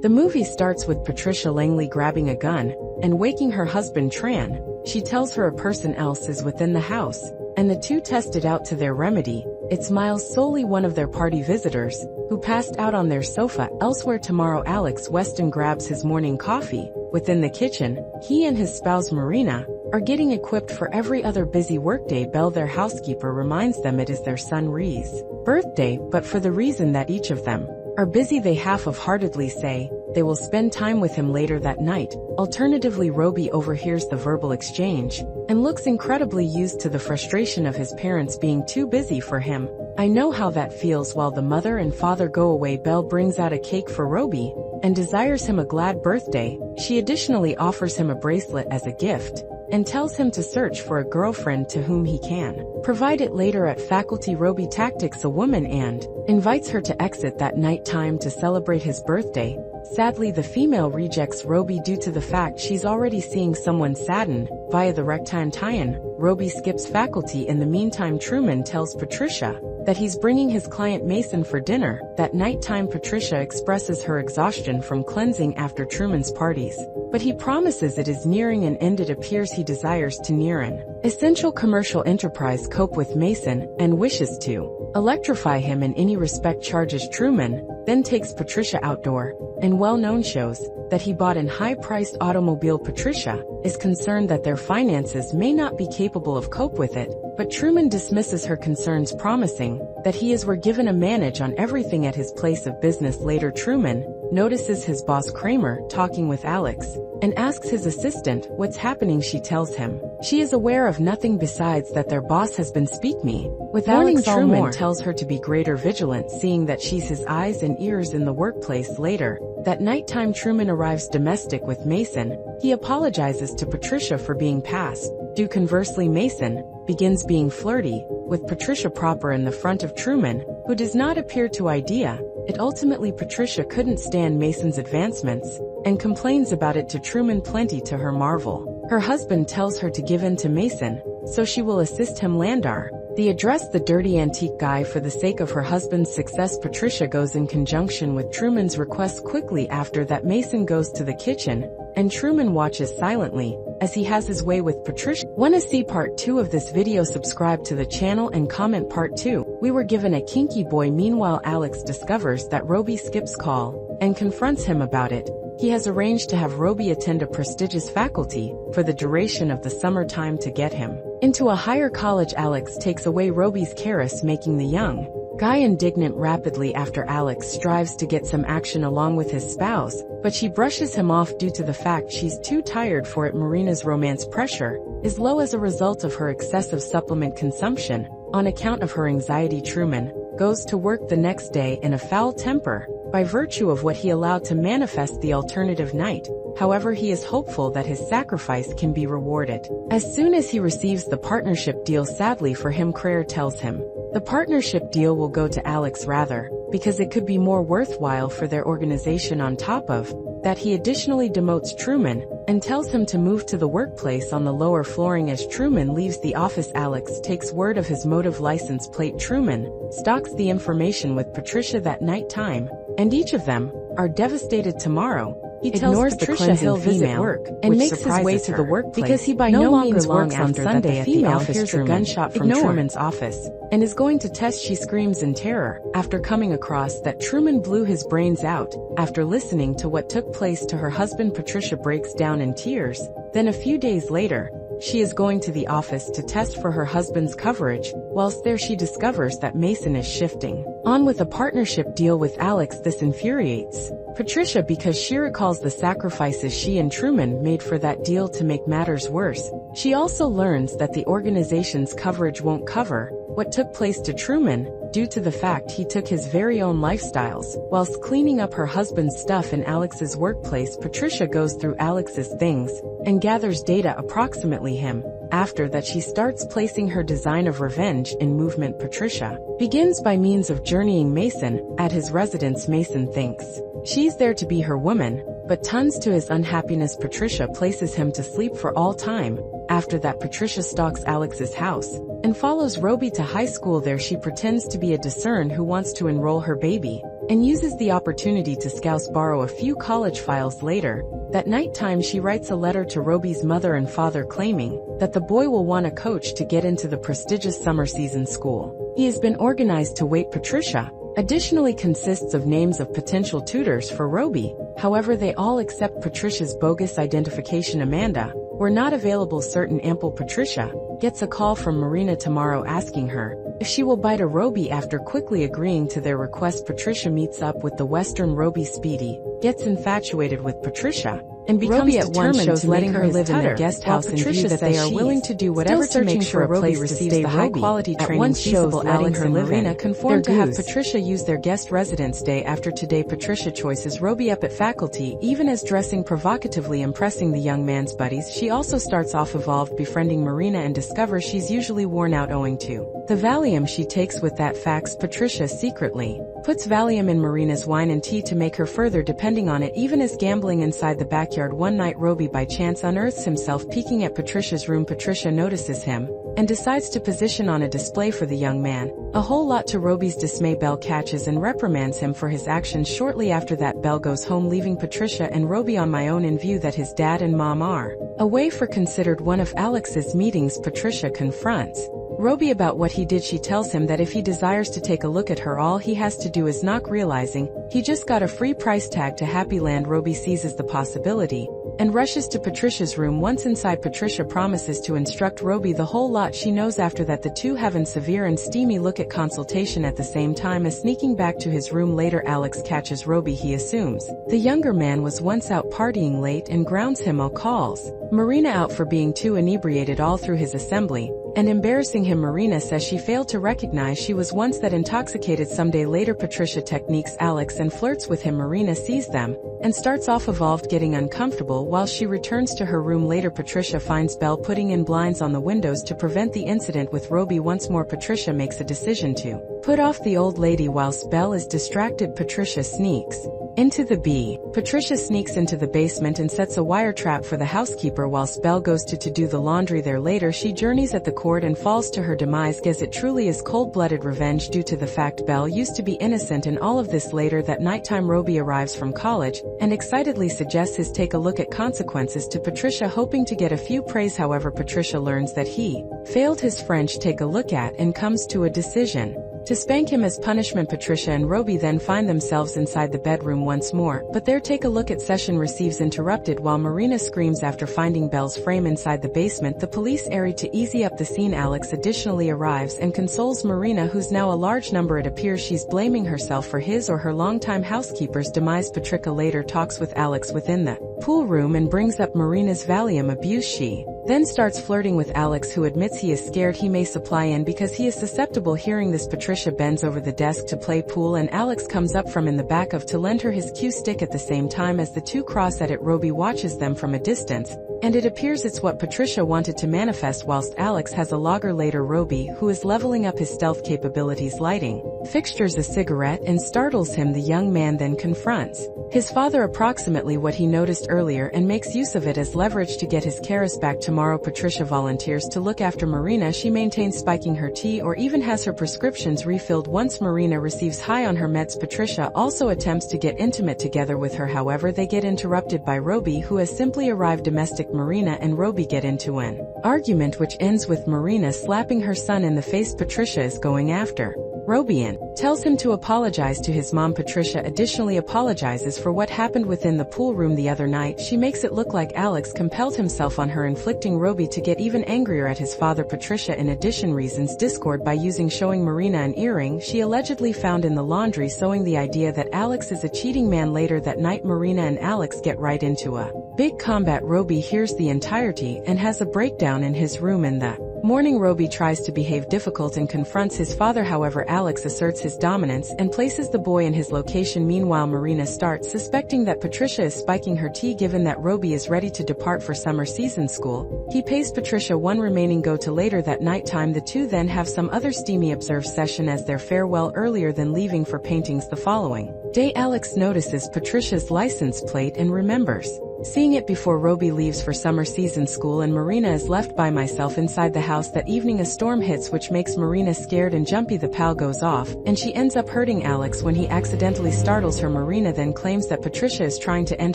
The movie starts with Patricia Langley grabbing a gun and waking her husband Tran. She tells her a person else is within the house, and the two test it out to their remedy. It's Miles, solely one of their party visitors, who passed out on their sofa. Elsewhere tomorrow, Alex Weston grabs his morning coffee. Within the kitchen, he and his spouse Marina are getting equipped for every other busy workday. Belle, their housekeeper, reminds them it is their son Ree's birthday, but for the reason that each of them are busy, they half-heartedly say they will spend time with him later that night. Alternatively, Roby overhears the verbal exchange and looks incredibly used to the frustration of his parents being too busy for him. I know how that feels. While the mother and father go away, Belle brings out a cake for Roby and desires him a glad birthday. She additionally offers him a bracelet as a gift and tells him to search for a girlfriend to whom he can provide it later. At faculty, Roby tactics a woman and invites her to exit that night time to celebrate his birthday. Sadly, the female rejects Roby due to the fact she's already seeing someone. Saddened via the rectine tie-in, Roby skips faculty. In the meantime, Truman tells Patricia that he's bringing his client Mason for dinner. That nighttime, Patricia expresses her exhaustion from cleansing after Truman's parties, but he promises it is nearing an end. It appears he desires to near an essential commercial enterprise cope with Mason and wishes to electrify him in any respect. Charges Truman then takes Patricia outdoor and well-known shows that he bought an high-priced automobile. Patricia is concerned that their finances may not be capable of cope with it, but Truman dismisses her concerns, promising that he were given a manage on everything at his place of business. Later, Truman notices his boss Kramer talking with Alex and asks his assistant what's happening. She tells him she is aware of nothing besides that their boss has been speak me with Alex. Truman tells her to be greater vigilant, seeing that she's his eyes and ears in the workplace. Later that nighttime, Truman arrives domestic with Mason. He apologizes to Patricia for being past due. Conversely, Mason begins being flirty with Patricia proper in the front of Truman, who does not appear to idea it. Ultimately, Patricia couldn't stand Mason's advancements and complains about it to Truman. Plenty to her marvel, her husband tells her to give in to Mason so she will assist him. Landar, the address, the dirty antique guy, for the sake of her husband's success. Patricia goes in conjunction with Truman's request. Quickly after that, Mason goes to the kitchen and Truman watches silently as he has his way with Patricia. Want to see part 2 of this video? Subscribe to the channel and comment part 2. We were given a kinky boy. Meanwhile, Alex discovers that Roby skips call and confronts him about it. He has arranged to have Roby attend a prestigious faculty for the duration of the summertime to get him into a higher college. Alex takes away Roby's keris, making the young guy indignant. Rapidly after, Alex strives to get some action along with his spouse, but she brushes him off due to the fact she's too tired for it. Marina's romance pressure is low as a result of her excessive supplement consumption. On account of her anxiety, Truman goes to work the next day in a foul temper by virtue of what he allowed to manifest the alternative night. However, he is hopeful that his sacrifice can be rewarded as soon as he receives the partnership deal. Sadly for him, Claire tells him the partnership deal will go to Alex rather, because it could be more worthwhile for their organization. On top of that, he additionally demotes Truman and tells him to move to the workplace on the lower flooring. As Truman leaves the office, Alex takes word of his motive license plate. Truman stalks the information with Patricia that night time, and each of them are devastated. Tomorrow, he tells Patricia he'll visit work and makes his way to the workplace because he by no means works on Sunday. At the office, hears a gunshot from Truman's office and is going to test. She screams in terror after coming across that Truman blew his brains out. After listening to what took place to her husband, Patricia breaks down in tears. Then a few days later, she is going to the office to test for her husband's coverage. Whilst there, she discovers that Mason is shifting on with a partnership deal with Alex. This infuriates Patricia because she recalls the sacrifices she and Truman made for that deal. To make matters worse, she also learns that the organization's coverage won't cover what took place to Truman due to the fact he took his very own lifestyles whilst cleaning up her husband's stuff in Alex's workplace. Patricia goes through Alex's things and gathers data approximately him. After that, she starts placing her design of revenge in movement. Patricia begins by means of journeying Mason at his residence. Mason thinks she's there to be her woman, but tons to his unhappiness, Patricia places him to sleep for all time. After that, Patricia stalks Alex's house and follows Roby to high school. There she pretends to be a discern who wants to enroll her baby and uses the opportunity to scouse borrow a few college files later. That nighttime she writes a letter to Roby's mother and father claiming that the boy will want a coach to get into the prestigious summer season school. He has been organized to wait Patricia. Additionally consists of names of potential tutors for Roby, however they all accept Patricia's bogus identification. Amanda, were not available. Certain ample Patricia gets a call from Marina tomorrow asking her if she will bite a Roby. After quickly agreeing to their request, Patricia meets up with the Western Roby. Speedy gets infatuated with Patricia and becomes Roby at once determined shows to letting make her live in tutor, the guest while house and Patricia view that says they are she willing is to do still whatever to searching make for sure a place Roby to receives stay. the Roby high-quality at training once shows feasible, letting Alex her and live Marina in conform to their have goose. Patricia use their guest residence day after today. Patricia choices Roby up at faculty, even as dressing provocatively, impressing the young man's buddies. She also starts off evolved, befriending Marina, and discovers she's usually worn out owing to the Valium she takes. With that facts, Patricia secretly puts Valium in Marina's wine and tea to make her further depending on it, even as gambling inside the backyard. One night Roby by chance unearths himself peeking at Patricia's room. Patricia notices him and decides to position on a display for the young man. A whole lot to Roby's dismay, Belle catches and reprimands him for his actions. Shortly after that, Belle goes home, leaving Patricia and Roby on my own in view that his dad and mom are away for considered one of Alex's meetings. Patricia confronts Roby about what he did. She tells him that if he desires to take a look at her, all he has to do is knock, realizing he just got a free price tag to Happy Land. Roby seizes the possibility and rushes to Patricia's room. Once inside, Patricia promises to instruct Roby the whole lot she knows. After that, the two have a severe and steamy look at consultation at the same time as sneaking back to his room. Later, Alex catches Roby. He assumes the younger man was once out partying late and grounds him. Calls Marina out for being too inebriated all through his assembly and embarrassing him. Marina says she failed to recognize she was once that intoxicated. Someday later, Patricia techniques Alex and flirts with him. Marina sees them and starts off evolved, getting uncomfortable while she returns to her room. Later, Patricia finds Belle putting in blinds on the windows to prevent the incident with Roby. Once more, Patricia makes a decision to put off the old lady whilst Belle is distracted. Patricia sneaks into the B. Patricia sneaks into the basement and sets a wire trap for the housekeeper whilst Belle goes to do the laundry there. Later, she journeys at the court and falls to her demise, as it truly is cold-blooded revenge due to the fact Belle used to be innocent in all of this. Later that nighttime, Roby arrives from college and excitedly suggests his take a look at consequences to Patricia, hoping to get a few praise. However, Patricia learns that he failed his French take a look at and comes to a decision to spank him as punishment. Patricia and Roby then find themselves inside the bedroom once more, but their take a look at session receives interrupted while Marina screams after finding Belle's frame inside the basement. The police airy to easy up the scene. Alex additionally arrives and consoles Marina, who's now a large number. It appears she's blaming herself for his or her longtime housekeeper's demise. Patricia later talks with Alex within the pool room and brings up Marina's Valium abuse. She then starts flirting with Alex, who admits he is scared he may supply in because he is susceptible. Hearing this, Patricia bends over the desk to play pool and Alex comes up from in the back of to lend her his cue stick. At the same time as the two cross at it, Roby watches them from a distance, and it appears it's what Patricia wanted to manifest whilst Alex has a logger. Later, Roby, who is leveling up his stealth capabilities, lighting fixtures a cigarette and startles him. The young man then confronts his father, approximately what he noticed earlier, and makes use of it as leverage to get his Karis back. Tomorrow, Patricia volunteers to look after Marina. She maintains spiking her tea or even has her prescriptions refilled once Marina receives high on her meds. Patricia also attempts to get intimate together with her, however they get interrupted by Roby, who has simply arrived. Domestic Marina and Roby get into an argument which ends with Marina slapping her son in the face. Patricia is going after Roby and tells him to apologize to his mom. Patricia additionally apologizes for what happened within the pool room the other night. She makes it look like Alex compelled himself on her, inflicting Roby to get even angrier at his father. Patricia in addition reasons discord by showing Marina an earring she allegedly found in the laundry, sowing the idea that Alex is a cheating man. Later that night, Marina and Alex get right into a big combat. Roby hears the entirety and has a breakdown in his room. In the morning, Roby tries to behave difficult and confronts his father, however Alex asserts his dominance and places the boy in his location. Meanwhile, Marina starts suspecting that Patricia is spiking her tea. Given that Roby is ready to depart for summer season school, he pays Patricia one remaining go to. Later that nighttime, the two then have some other steamy observe session as their farewell earlier than leaving for paintings the following day. Alex notices Patricia's license plate and remembers Seeing it before Roby leaves for summer season school and Marina is left by myself inside the house that evening, a storm hits which makes Marina scared and jumpy. The pal goes off, and she ends up hurting Alex when he accidentally startles her. Marina then claims that Patricia is trying to end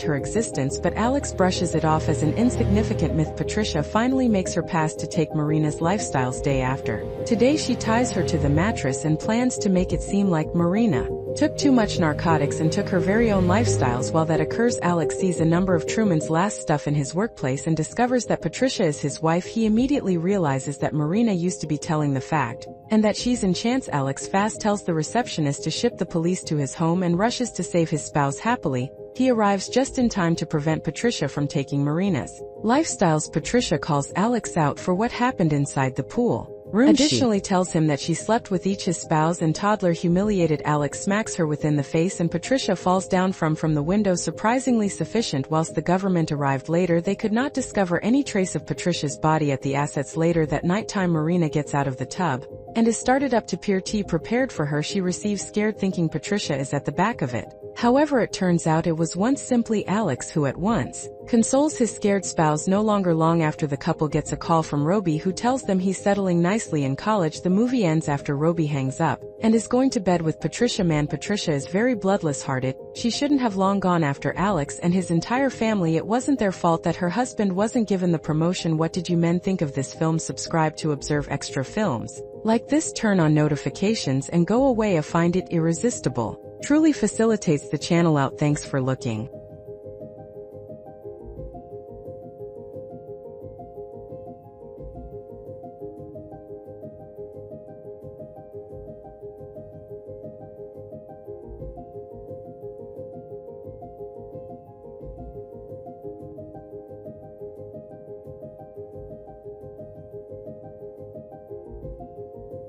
her existence, but Alex brushes it off as an insignificant myth. Patricia finally makes her pass to take Marina's lifestyles day after. Today she ties her to the mattress and plans to make it seem like Marina took too much narcotics and took her very own lifestyles. While that occurs, Alex sees a number of Truman's last stuff in his workplace and discovers that Patricia is his wife. He immediately realizes that Marina used to be telling the fact, and that she's in chance. Alex fast tells the receptionist to ship the police to his home and rushes to save his spouse. Happily, he arrives just in time to prevent Patricia from taking Marina's lifestyles. Patricia calls Alex out for what happened inside the pool room. Additionally tells him that she slept with each his spouse and toddler. Humiliated, Alex smacks her within the face and Patricia falls down from the window, surprisingly sufficient. Whilst the government arrived later, they could not discover any trace of Patricia's body at the assets. Later that nighttime, Marina gets out of the tub and is started up to peer tea prepared for her. She receives scared, thinking Patricia is at the back of it. However, it turns out it was once simply Alex, who at once consoles his scared spouse. No longer long after, the couple gets a call from Roby, who tells them he's settling nicely in college. The movie ends after Roby hangs up and is going to bed with Patricia. Man, Patricia is very bloodless-hearted. She shouldn't have long gone after Alex and his entire family. It wasn't their fault that her husband wasn't given the promotion. What did you men think of this film? Subscribe to observe extra films like this, turn on notifications, and go away. I find it irresistible. Truly facilitates the channel out. Thanks for looking.